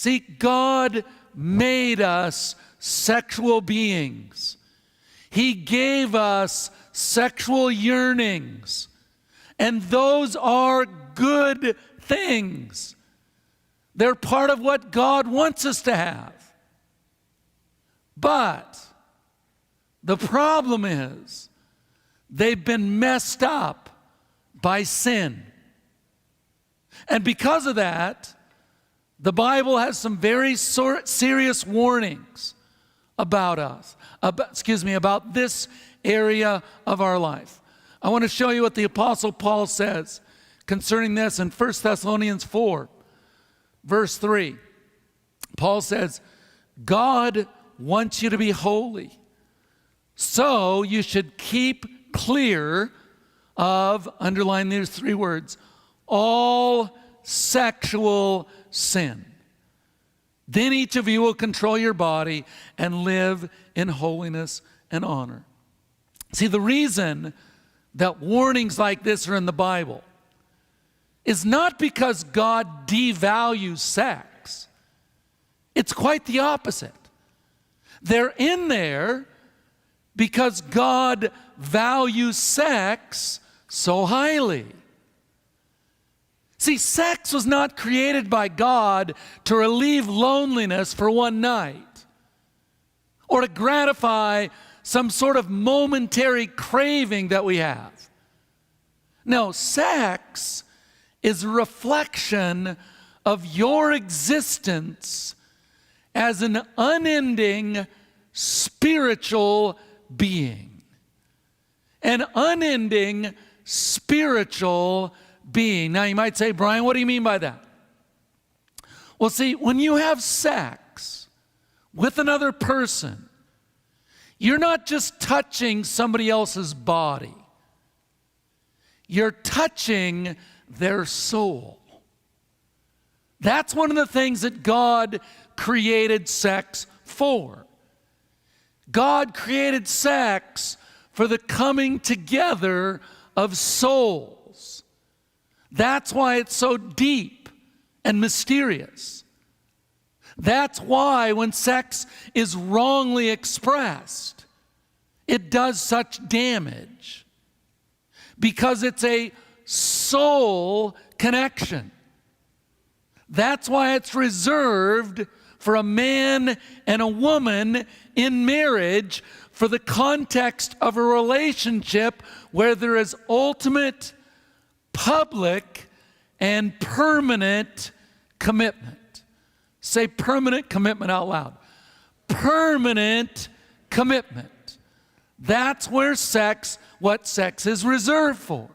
See, God made us sexual beings. He gave us sexual yearnings. And those are good things. They're part of what God wants us to have. But the problem is they've been messed up by sin. And because of that, the Bible has some very serious warnings about us, about this area of our life. I want to show you what the Apostle Paul says concerning this in 1 Thessalonians 4, verse 3. Paul says, God wants you to be holy, so you should keep clear of, underline these three words, all sexual sin. Then each of you will control your body and live in holiness and honor. See, the reason that warnings like this are in the Bible is not because God devalues sex. It's quite the opposite. They're in there because God values sex so highly. See, sex was not created by God to relieve loneliness for one night or to gratify some sort of momentary craving that we have. No, sex is a reflection of your existence as an unending spiritual being. An unending spiritual being. Now you might say, Brian, what do you mean by that? Well, see, when you have sex with another person, you're not just touching somebody else's body. You're touching their soul. That's one of the things that God created sex for. God created sex for the coming together of souls. That's why it's so deep and mysterious. That's why when sex is wrongly expressed, it does such damage. Because it's a soul connection. That's why it's reserved for a man and a woman in marriage for the context of a relationship where there is ultimate, public, and permanent commitment. Say permanent commitment out loud. Permanent commitment. That's where what sex is reserved for.